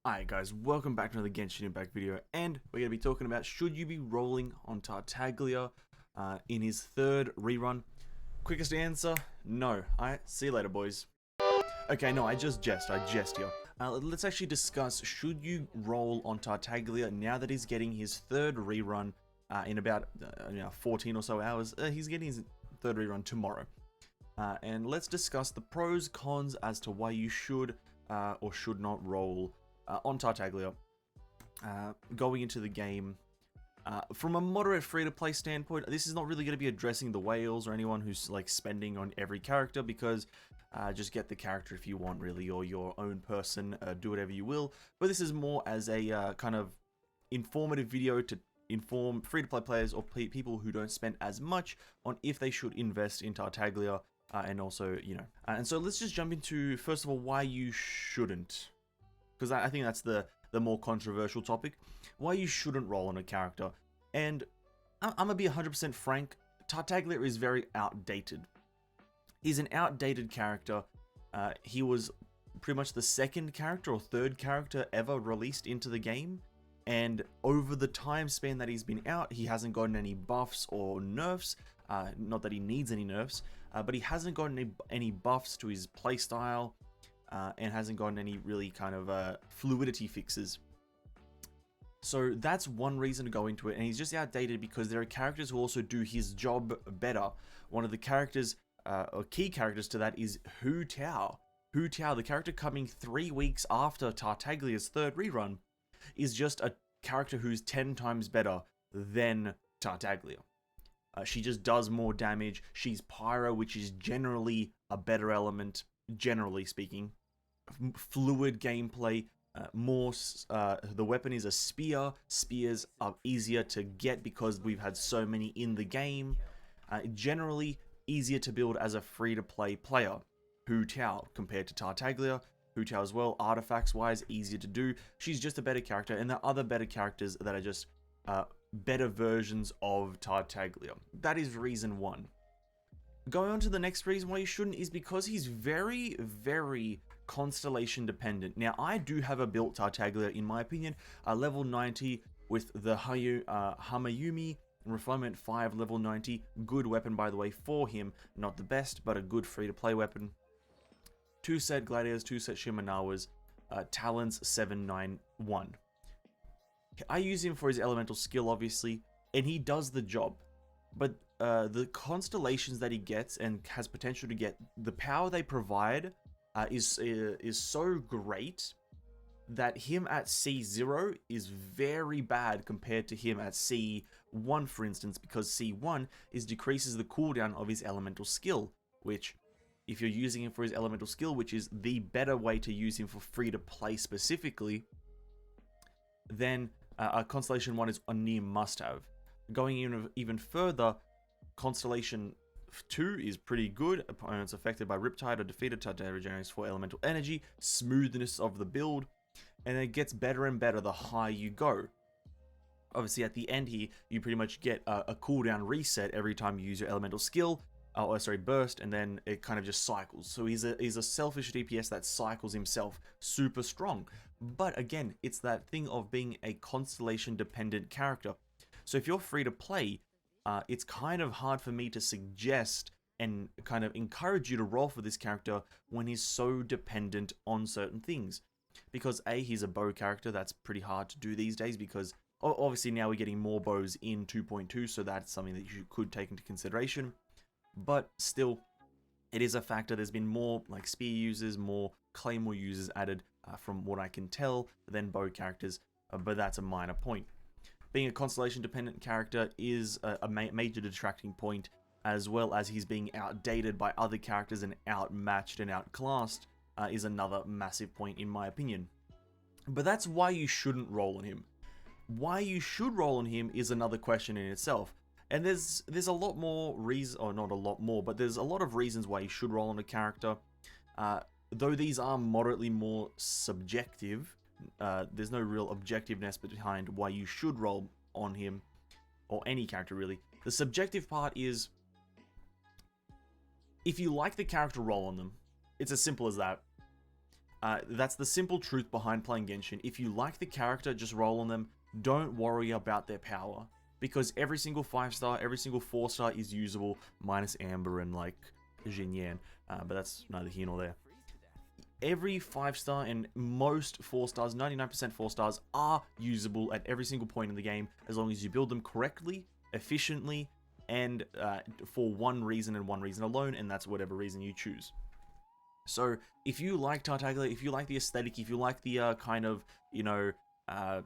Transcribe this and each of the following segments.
Alright guys, welcome back to another Genshin Impact video, and we're going to be talking about should you be rolling on Tartaglia in his third rerun. Quickest answer, no. Alright, see you later boys. Okay, no, I jest here. Let's actually discuss, should you roll on Tartaglia now that he's getting his third rerun in about 14 or so hours. He's getting his third rerun tomorrow. And let's discuss the pros, cons as to why you should or should not roll on Tartaglia going into the game. From a moderate free-to-play standpoint, this is not really going to be addressing the whales or anyone who's like spending on every character, because just get the character if you want, really, or your own person, do whatever you will. But this is more as a kind of informative video to inform free-to-play players or people who don't spend as much on if they should invest in Tartaglia, and also, and so let's just jump into, first of all, why you shouldn't. Because I think that's the more controversial topic. Why you shouldn't roll on a character. And I'm going to be 100% frank, Tartaglia is very outdated. He's an outdated character. He was pretty much the second character or third character ever released into the game. And over the time span that he's been out, he hasn't gotten any buffs or nerfs. Not that he needs any nerfs, but he hasn't gotten any buffs to his playstyle. And hasn't gotten any really kind of fluidity fixes. So that's one reason to go into it, and he's just outdated because there are characters who also do his job better. One of the characters, or key characters to that, is Hu Tao. Hu Tao, the character coming 3 weeks after Tartaglia's third rerun, is just a character who's 10 times better than Tartaglia. She just does more damage. She's Pyro, which is generally a better element, generally speaking. Fluid gameplay, the weapon is a spear. Spears are easier to get because we've had so many in the game. Generally easier to build as a free-to-play player. Hu Tao compared to Tartaglia. Hu Tao as well, artifacts wise, easier to do. She's just a better character, and there are other better characters that are just better versions of Tartaglia. That is reason one. Going on to the next reason why you shouldn't is because he's very, very constellation dependent. Now, I do have a built Tartaglia, in my opinion, level 90 with the Hamayumi Refinement 5 level 90. Good weapon, by the way, for him. Not the best, but a good free-to-play weapon. 2 set Gladiators, 2 set Shimanawas, Talons 791. I use him for his elemental skill, obviously, and he does the job. But the constellations that he gets and has potential to get, the power they provide is so great that him at C0 is very bad compared to him at C1, for instance, because C1 decreases the cooldown of his elemental skill, which, if you're using him for his elemental skill, which is the better way to use him for free to play specifically, then Constellation 1 is a near must-have. Going even further, Constellation 2 is pretty good. Opponents affected by Riptide or defeated, Tartaglia regenerates 4 elemental energy, smoothness of the build, and it gets better and better the higher you go. Obviously, at the end here, you pretty much get a cooldown reset every time you use your elemental skill, burst, and then it kind of just cycles. So he's a selfish DPS that cycles himself, super strong. But again, it's that thing of being a constellation dependent character. So if you're free to play, it's kind of hard for me to suggest and kind of encourage you to roll for this character when he's so dependent on certain things. Because A, he's a bow character, that's pretty hard to do these days, because obviously now we're getting more bows in 2.2, so that's something that you could take into consideration. But still, it is a factor. There's been more like spear users, more claymore users added, from what I can tell, than bow characters, but that's a minor point. Being a constellation dependent character is a major detracting point, as well as he's being outdated by other characters and outmatched and outclassed is another massive point in my opinion. But that's why you shouldn't roll on him. Why you should roll on him is another question in itself. And there's a lot more reasons, or not a lot more, but there's a lot of reasons why you should roll on a character. Though these are moderately more subjective, there's no real objectiveness behind why you should roll on him, or any character really. The subjective part is, if you like the character, roll on them. It's as simple as that. That's the simple truth behind playing Genshin. If you like the character, just roll on them. Don't worry about their power. Because every single 5-star, every single 4-star is usable, minus Amber and like Jin Yan. But that's neither here nor there. Every 5-star and most 4-stars, 99% 4-stars, are usable at every single point in the game, as long as you build them correctly, efficiently, and for one reason and one reason alone, and that's whatever reason you choose. So if you like Tartaglia, if you like the aesthetic, if you like the kind of, you know, I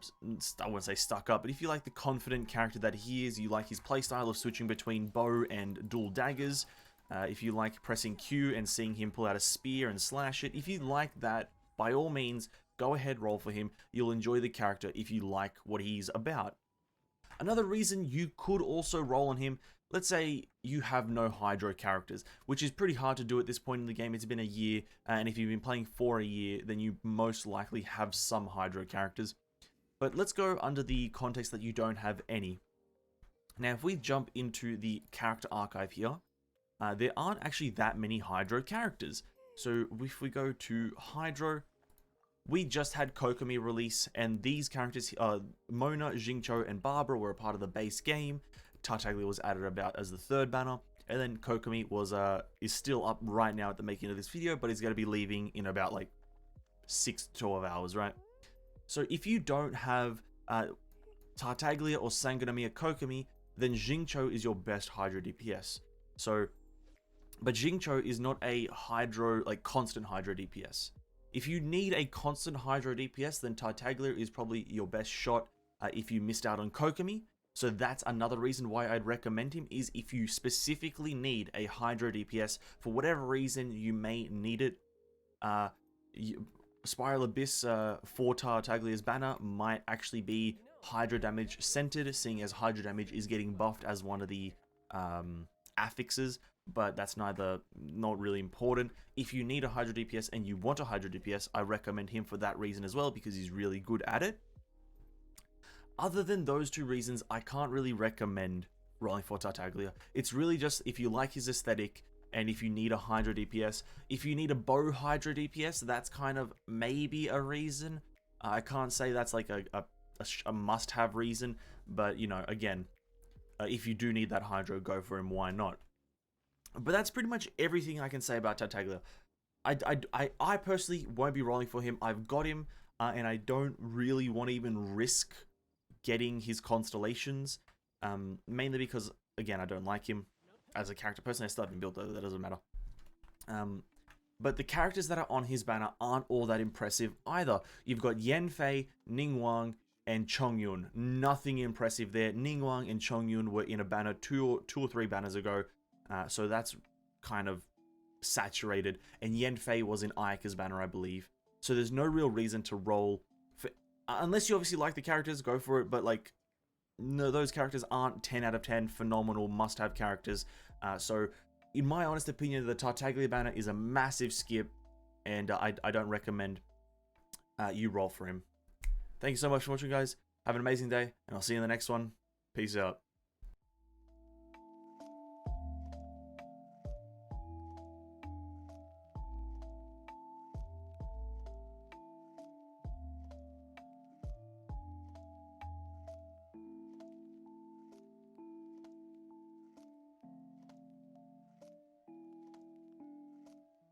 wouldn't say stuck up, but if you like the confident character that he is, you like his playstyle of switching between bow and dual daggers, if you like pressing Q and seeing him pull out a spear and slash it, if you like that, by all means, go ahead, roll for him. You'll enjoy the character if you like what he's about. Another reason you could also roll on him, let's say you have no Hydro characters, which is pretty hard to do at this point in the game. It's been a year, and if you've been playing for a year, then you most likely have some Hydro characters. But let's go under the context that you don't have any. Now, if we jump into the character archive here, there aren't actually that many Hydro characters. So if we go to Hydro, we just had Kokomi release, and these characters, Mona, Xingqiu, and Barbara were a part of the base game. Tartaglia was added about as the 3rd banner, and then Kokomi was is still up right now at the making of this video, but he's going to be leaving in about like 6 to 12 hours, right? So if you don't have Tartaglia or Sangonomiya Kokomi, then Xingqiu is your best Hydro DPS. So, but Xingqiu is not a Hydro, like constant Hydro DPS. If you need a constant Hydro DPS, then Tartaglia is probably your best shot if you missed out on Kokomi. So that's another reason why I'd recommend him, is if you specifically need a Hydro DPS, for whatever reason you may need it. Spiral Abyss for Tartaglia's banner might actually be Hydro damage centered, seeing as Hydro damage is getting buffed as one of the affixes, but that's not really important. If you need a Hydro DPS and you want a Hydro DPS, I recommend him for that reason as well, because he's really good at it. Other than those 2 reasons, I can't really recommend rolling for Tartaglia. It's really just if you like his aesthetic, and if you need a Hydro DPS. If you need a bow Hydro DPS, that's kind of maybe a reason. I can't say that's like a must-have reason, but, you know, again, if you do need that Hydro, go for him, why not? But that's pretty much everything I can say about Tartaglia. I personally won't be rolling for him. I've got him, and I don't really want to even risk getting his constellations, mainly because, again, I don't like him as a character. Personally, I still haven't built, though, that doesn't matter. But the characters that are on his banner aren't all that impressive either. You've got Yanfei, Ningguang, and Chongyun. Nothing impressive there. Ningguang and Chongyun were in a banner two or three banners ago, so that's kind of saturated. And Yanfei was in Ayaka's banner, I believe. So there's no real reason to roll for, unless you obviously like the characters, go for it. But like, no, those characters aren't 10 out of 10 phenomenal must-have characters. So in my honest opinion, the Tartaglia banner is a massive skip, and I don't recommend you roll for him. Thank you so much for watching, guys. Have an amazing day, and I'll see you in the next one. Peace out.